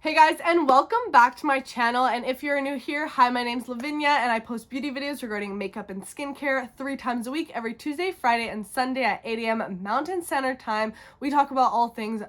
Hey guys, and welcome back to my channel. And if you're new here, hi, my name's Lavinia and I post beauty videos regarding makeup and skincare 3 times a week, every Tuesday, Friday, and Sunday at 8 a.m. Mountain Standard Time. We talk about all things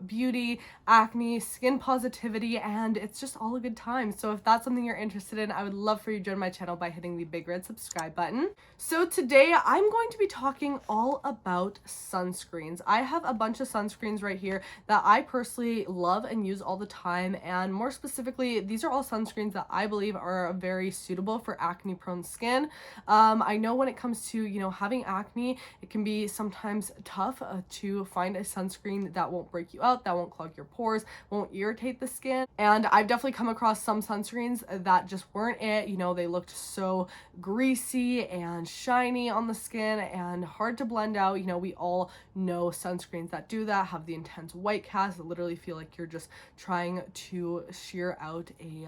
beauty, acne, skin positivity, and it's just all a good time. So if that's something you're interested in, I would love for you to join my channel by hitting the big red subscribe button. So today I'm going to be talking all about sunscreens. I have a bunch of sunscreens right here that I personally love and use all the time. And more specifically, these are all sunscreens that I believe are very suitable for acne prone skin. I know when it comes to, having acne, it can be sometimes tough to find a sunscreen that won't break you out, that won't clog your pores, won't irritate the skin. And I've definitely come across some sunscreens that just weren't it. They looked so greasy and shiny on the skin and hard to blend out. We all know sunscreens that do that, have the intense white cast that literally feel like you're just trying to shear out a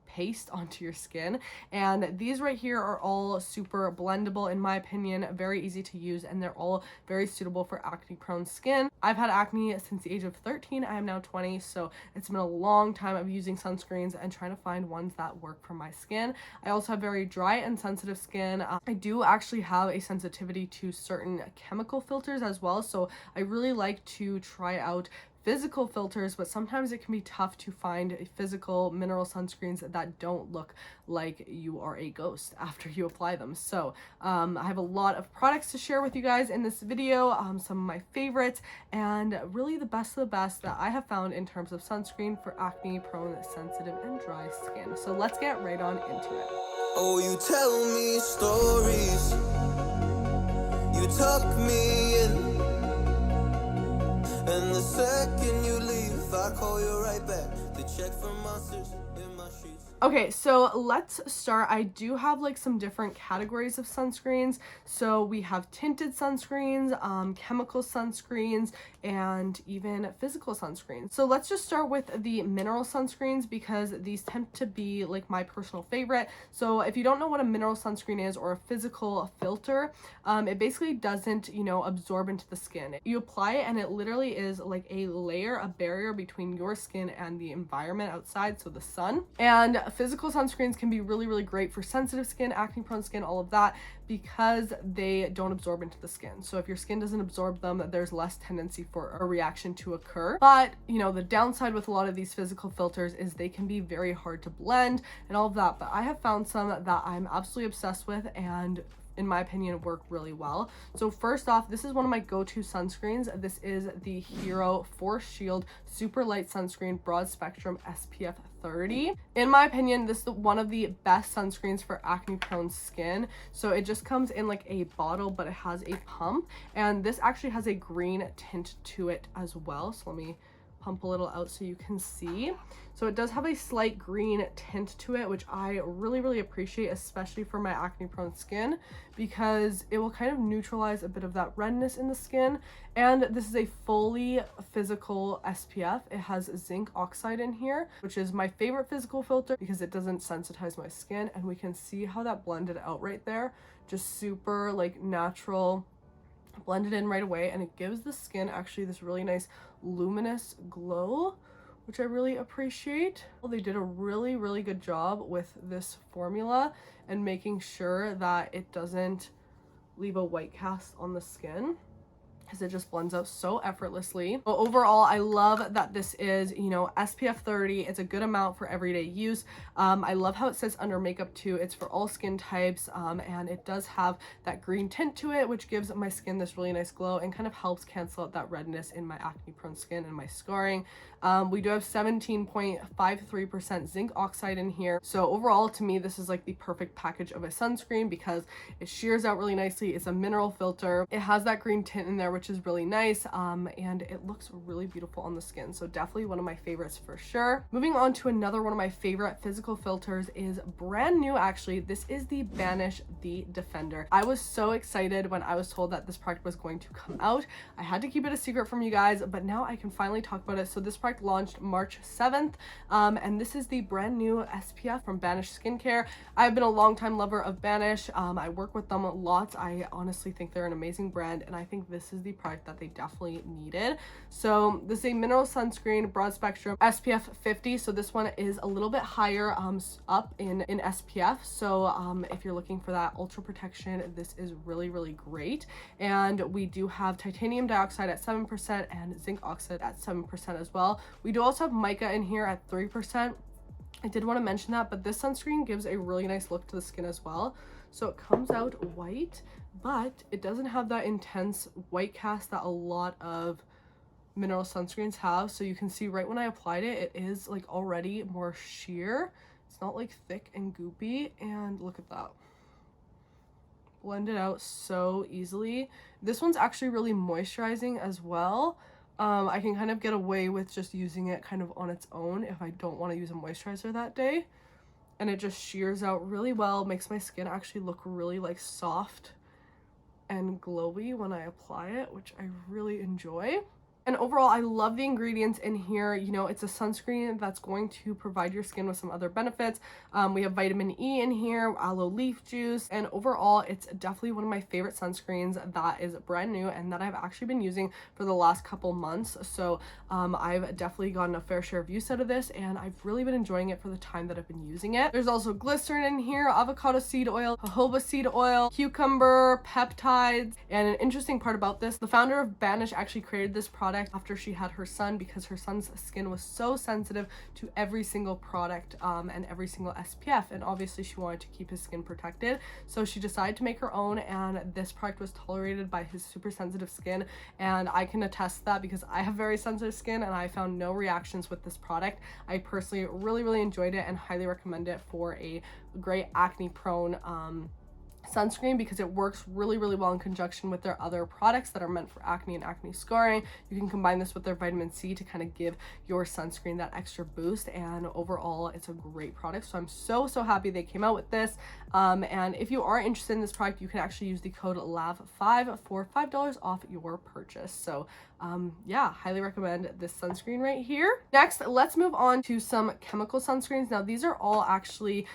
paste onto your skin. And these right here are all super blendable, in my opinion, very easy to use, and they're all very suitable for acne prone skin. I've had acne since the age of 13. I am now 20, so it's been a long time of using sunscreens and trying to find ones that work for my skin. I also have very dry and sensitive skin. I do actually have a sensitivity to certain chemical filters as well, so I really like to try out physical filters, but sometimes it can be tough to find physical mineral sunscreens that don't look like you are a ghost after you apply them. So I have a lot of products to share with you guys in this video, some of my favorites, and really the best of the best that I have found in terms of sunscreen for acne prone, sensitive, and dry skin. So let's get right on into it. Oh, you tell me stories, you tuck me in, and the second you leave, I call you right back to check for monsters in my sheets. Okay, so let's start. I do have some different categories of sunscreens. So we have tinted sunscreens, chemical sunscreens, and even physical sunscreens. So let's just start with the mineral sunscreens because these tend to be my personal favorite. So if you don't know what a mineral sunscreen is or a physical filter, it basically doesn't, absorb into the skin. You apply it and it literally is like a layer, a barrier between your skin and the environment outside, so the sun. And physical sunscreens can be really, really great for sensitive skin, acne prone skin, all of that, because they don't absorb into the skin. So if your skin doesn't absorb them, there's less tendency for a reaction to occur. But the downside with a lot of these physical filters is they can be very hard to blend and all of that. But I have found some that I'm absolutely obsessed with and in my opinion work really well. So first off, this is one of my go-to sunscreens. This is the Hero Force Shield Superlight Sunscreen Broad Spectrum SPF 30. In my opinion, this is one of the best sunscreens for acne prone skin. So it just comes in a bottle, but it has a pump, and this actually has a green tint to it as well. So let me pump a little out so you can see. So it does have a slight green tint to it, which I really, really appreciate, especially for my acne prone skin, because it will kind of neutralize a bit of that redness in the skin. And this is a fully physical SPF. It has zinc oxide in here, which is my favorite physical filter because it doesn't sensitize my skin. And we can see how that blended out right there. Just super natural, blended in right away, and it gives the skin actually this really nice luminous glow, which I really appreciate. Well, they did a really, really good job with this formula and making sure that it doesn't leave a white cast on the skin, because it just blends out so effortlessly. But overall, I love that this is, SPF 30. It's a good amount for everyday use. I love how it says under makeup too. It's for all skin types, and it does have that green tint to it, which gives my skin this really nice glow and kind of helps cancel out that redness in my acne prone skin and my scarring. We do have 17.53% zinc oxide in here. So overall, to me, this is the perfect package of a sunscreen because it shears out really nicely. It's a mineral filter. It has that green tint in there, which is really nice, and it looks really beautiful on the skin. So definitely one of my favorites for sure. Moving on to another one of my favorite physical filters is brand new actually. This is the Banish the Defender. I was so excited when I was told that this product was going to come out. I had to keep it a secret from you guys, but now I can finally talk about it. So this product product launched March 7th, and this is the brand new SPF from Banish Skincare. I've been a long-time lover of Banish. I work with them lots. I honestly think they're an amazing brand, and I think this is the product that they definitely needed. So this is a mineral sunscreen, broad spectrum, SPF 50. So this one is a little bit higher up in SPF. So if you're looking for that ultra protection, this is really, really great. And we do have titanium dioxide at 7% and zinc oxide at 7% as well. We do also have mica in here at 3%. I did want to mention that, but this sunscreen gives a really nice look to the skin as well. So it comes out white, but it doesn't have that intense white cast that a lot of mineral sunscreens have. So you can see right when I applied it, it is like already more sheer. It's not like thick and goopy, and look at that. Blend it out so easily. This one's actually really moisturizing as well. I can kind of get away with just using it kind of on its own if I don't want to use a moisturizer that day. And it just shears out really well, makes my skin actually look really like soft and glowy when I apply it, which I really enjoy. And overall, I love the ingredients in here. You know, it's a sunscreen that's going to provide your skin with some other benefits. We have vitamin E in here, aloe leaf juice, and overall, it's definitely one of my favorite sunscreens that is brand new and that I've actually been using for the last couple months. So I've definitely gotten a fair share of use out of this, and I've really been enjoying it for the time that I've been using it. There's also glycerin in here, avocado seed oil, jojoba seed oil, cucumber, peptides, and an interesting part about this, the founder of Banish actually created this product after she had her son because her son's skin was so sensitive to every single product and every single SPF, and obviously she wanted to keep his skin protected, so she decided to make her own, and this product was tolerated by his super sensitive skin. And I can attest to that because I have very sensitive skin and I found no reactions with this product. I personally really enjoyed it and highly recommend it for a great acne prone sunscreen because it works really well in conjunction with their other products that are meant for acne and acne scarring. You can combine this with their vitamin C to kind of give your sunscreen that extra boost, and overall it's a great product. So I'm so happy they came out with this. And if you are interested in this product, you can actually use the code LAV5 for $5 off your purchase. So yeah, highly recommend this sunscreen right here. Next, let's move on to some chemical sunscreens. Now these are all actually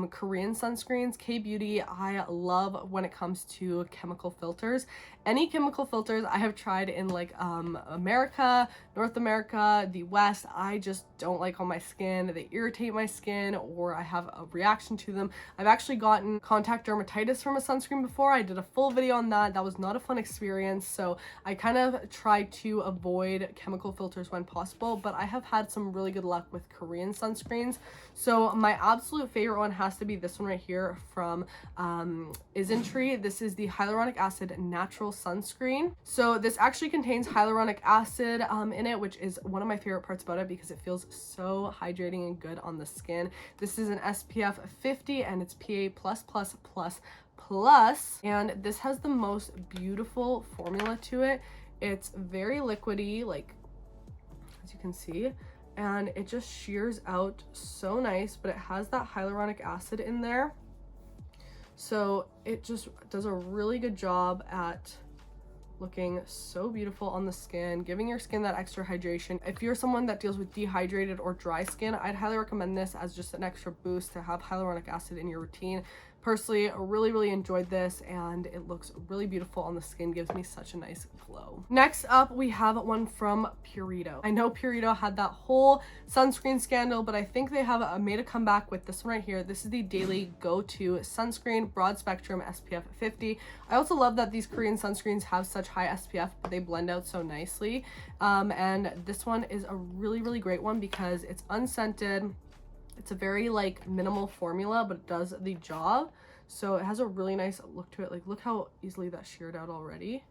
Korean sunscreens. K-Beauty, I love when it comes to chemical filters. Any chemical filters I have tried in like America, North America, the West, I just don't like on my skin. They irritate my skin or I have a reaction to them. I've actually gotten contact dermatitis from a sunscreen before. I did a full video on that. That was not a fun experience. So I kind of try to avoid chemical filters when possible, but I have had some really good luck with Korean sunscreens. So my absolute favorite one has to be this one right here from Isntree. This is the hyaluronic acid natural sunscreen. So this actually contains hyaluronic acid in it, which is one of my favorite parts about it because it feels so hydrating and good on the skin. This is an SPF 50 and it's PA+++++, and this has the most beautiful formula to it. It's very liquidy, like as you can see, and it just shears out so nice, but it has that hyaluronic acid in there. So it just does a really good job at looking so beautiful on the skin, giving your skin that extra hydration. If you're someone that deals with dehydrated or dry skin, I'd highly recommend this as just an extra boost to have hyaluronic acid in your routine. Personally, I really enjoyed this and it looks really beautiful on the skin, gives me such a nice glow. Next up, we have one from Purito. I know Purito had that whole sunscreen scandal, but I think they have made a comeback with this one right here. This is the daily go-to sunscreen, broad spectrum SPF 50. I also love that these Korean sunscreens have such high SPF, but they blend out so nicely. And this one is a really great one because it's unscented. It's a very like minimal formula, but it does the job. So it has a really nice look to it. Like look how easily that sheared out already.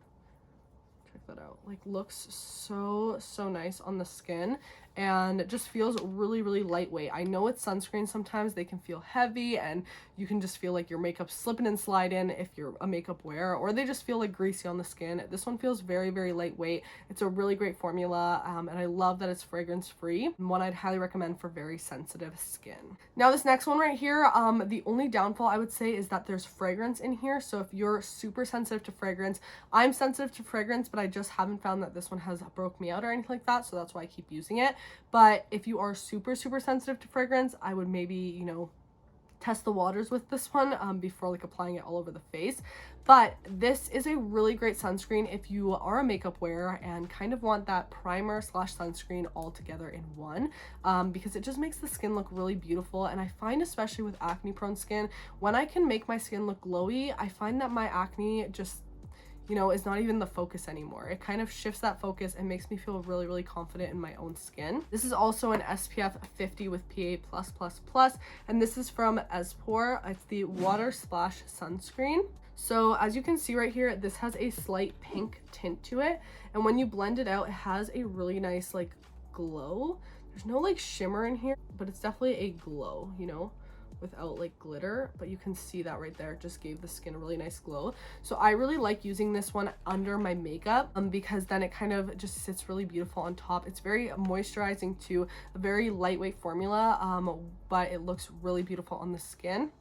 Check that out. Like looks so nice on the skin, and it just feels really lightweight. I know with sunscreen sometimes they can feel heavy and you can just feel like your makeup slipping and sliding if you're a makeup wearer, or they just feel like greasy on the skin. This one feels very lightweight. It's a really great formula, and I love that it's fragrance free, and one I'd highly recommend for very sensitive skin. Now this next one right here, the only downfall I would say is that there's fragrance in here. So if you're super sensitive to fragrance, I'm sensitive to fragrance, but I just haven't found that this one has broke me out or anything like that, so that's why I keep using it. But if you are super sensitive to fragrance, I would maybe, you know, test the waters with this one before like applying it all over the face. But this is a really great sunscreen if you are a makeup wearer and kind of want that primer slash sunscreen all together in one, because it just makes the skin look really beautiful. And I find, especially with acne prone skin, when I can make my skin look glowy, I find that my acne just, you know, is not even the focus anymore. It kind of shifts that focus and makes me feel really confident in my own skin. This is also an SPF 50 with PA+++, and this is from Espoir. It's the Water Splash Sunscreen. So as you can see right here, this has a slight pink tint to it, and when you blend it out, it has a really nice like glow. There's no like shimmer in here, but it's definitely a glow, you know, without like glitter. But you can see that right there, it just gave the skin a really nice glow. So I really like using this one under my makeup because then it kind of just sits really beautiful on top. It's very moisturizing too, a very lightweight formula, but it looks really beautiful on the skin.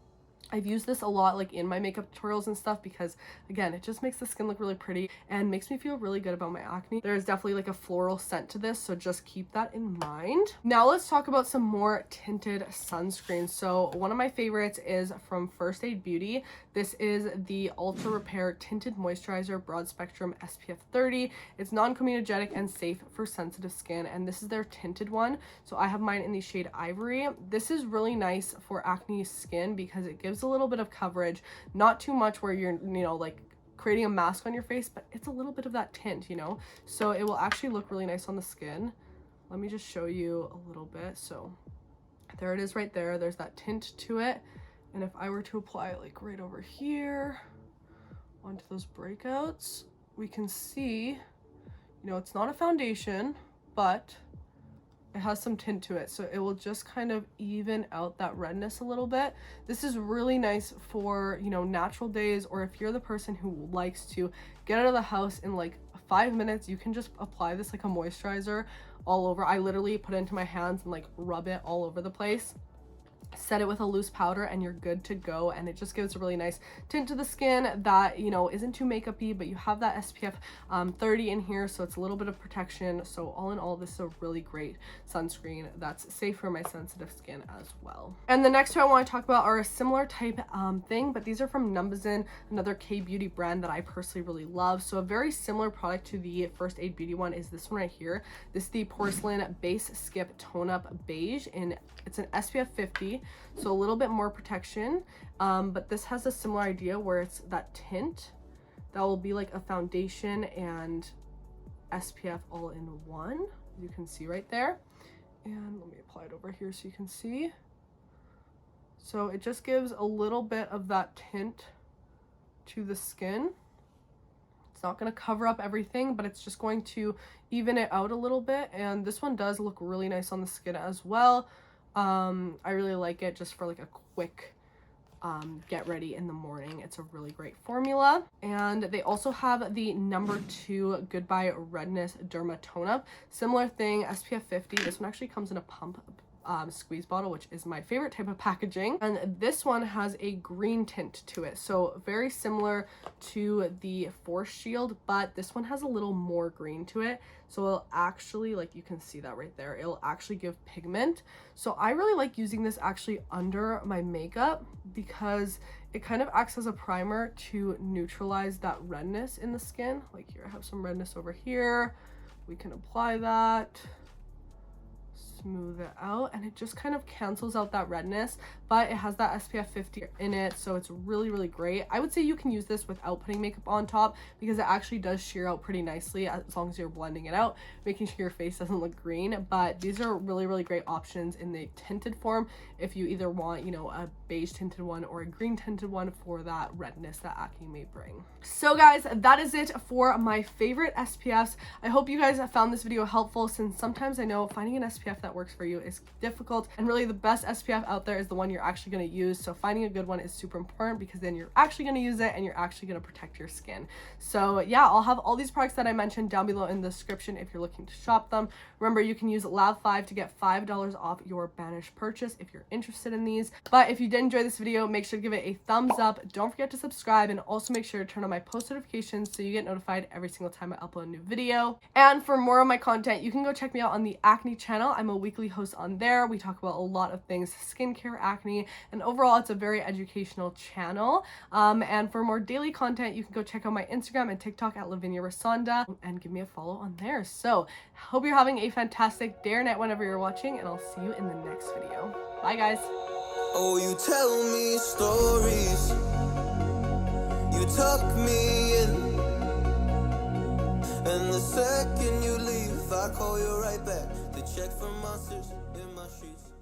I've used this a lot like in my makeup tutorials and stuff because, again, it just makes the skin look really pretty and makes me feel really good about my acne. There's definitely like a floral scent to this, so just keep that in mind. Now let's talk about some more tinted sunscreens. So one of my favorites is from First Aid Beauty. This is the Ultra Repair Tinted Moisturizer Broad Spectrum SPF 30. It's non-comedogenic and safe for sensitive skin, and this is their tinted one. So I have mine in the shade Ivory. This is really nice for acne skin because it gives a little bit of coverage, not too much where you're, you know, like creating a mask on your face, but it's a little bit of that tint, you know, so it will actually look really nice on the skin. Let me just show you a little bit. So there it is right there. There's that tint to it, and if I were to apply it like right over here onto those breakouts, we can see, you know, it's not a foundation, but it has some tint to it, so it will just kind of even out that redness a little bit. This is really nice for, you know, natural days, or if you're the person who likes to get out of the house in like 5 minutes, you can just apply this like a moisturizer all over. I literally put it into my hands and like rub it all over the place. Set it with a loose powder and you're good to go, and it just gives a really nice tint to the skin that, you know, isn't too makeup-y, but you have that SPF 30 in here, so it's a little bit of protection. So all in all, this is a really great sunscreen that's safe for my sensitive skin as well. And the next two I want to talk about are a similar type thing, but these are from Numbuzin, another K-beauty brand that I personally really love. So a very similar product to the First Aid Beauty one is this one right here. This is the Porcelain Base Skip Tone Up Beige, and it's an SPF 50, so a little bit more protection, but this has a similar idea where it's that tint that will be like a foundation and SPF all in one, you can see right there. And let me apply it over here so you can see. So it just gives a little bit of that tint to the skin. It's not going to cover up everything, but it's just going to even it out a little bit, and this one does look really nice on the skin as well. I really like it just for like a quick get ready in the morning. It's a really great formula. And they also have the number 2 Goodbye Redness Derma Tone Up. Similar thing, SPF 50. This one actually comes in a pump squeeze bottle, which is my favorite type of packaging, and this one has a green tint to it, so very similar to the Force Shield, but this one has a little more green to it, so it'll actually, like you can see that right there, it'll actually give pigment. So I really like using this actually under my makeup because it kind of acts as a primer to neutralize that redness in the skin. Like here, I have some redness over here, we can apply that, smooth it out, and it just kind of cancels out that redness, but it has that SPF 50 in it, so it's really great. I would say you can use this without putting makeup on top because it actually does sheer out pretty nicely as long as you're blending it out, making sure your face doesn't look green. But these are really great options in the tinted form if you either want, you know, a beige tinted one or a green tinted one for that redness that acne may bring. So guys, that is it for my favorite SPFs. I hope you guys have found this video helpful, since sometimes I know finding an SPF that works for you is difficult, and really the best SPF out there is the one you're actually going to use. So finding a good one is super important, because then you're actually going to use it and you're actually going to protect your skin. So yeah, I'll have all these products that I mentioned down below in the description if you're looking to shop them. Remember, you can use LAV5 to get $5 off your banished purchase if you're interested in these. But if you did enjoy this video, make sure to give it a thumbs up. Don't forget to subscribe, and also make sure to turn on my post notifications so you get notified every single time I upload a new video. And for more of my content, you can go check me out on the Acne channel. I'm a weekly host on there. We talk about a lot of things skincare, acne, and overall it's a very educational channel. And for more daily content, you can go check out my Instagram and TikTok at Lavinia Rasonda and give me a follow on there. So hope you're having a fantastic day or night whenever you're watching, and I'll see you in the next video. Bye guys. Oh, you tell me stories, you tuck me in, and the second you leave, I call you right back to check for monsters in my sheets.